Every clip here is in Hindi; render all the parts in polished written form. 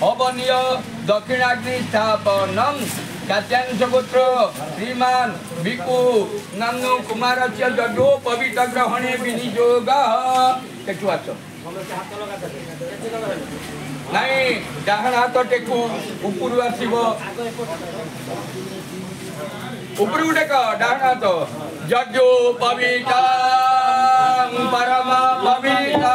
हवनीय दक्षिणाग्नि स्थापनम कात्यांशपुत्र श्रीमान भिकु नन्नु कुमार से जडो पवित्र ग्रहणे विनियोग टेकु आस नहीं डाहण हाथ टेकु ऊपर आसब ऊपर टेक डाहण हाथ जडो पवित्र परम पवित्र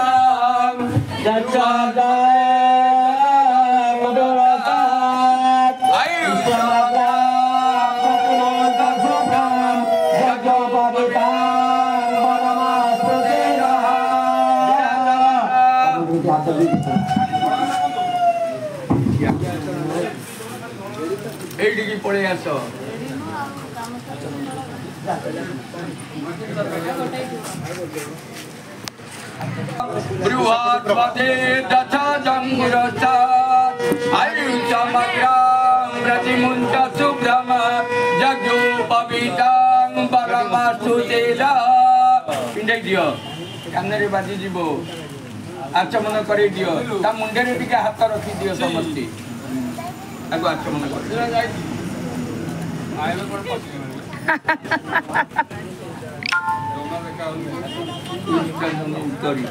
पड़े आस बृहस्पति दशा जंगिरसा आयुषमग्राम प्रतिमुंच सुब्रह्म जग्यो पवितां परमास्तुतेला पिंडे दियो कानरे बाजी जीवो आचमन करे दियो ता मुंडे रे टिके हाथ रखी दियो समस्ती आगो आचमन करे आइबे कोन पछी करी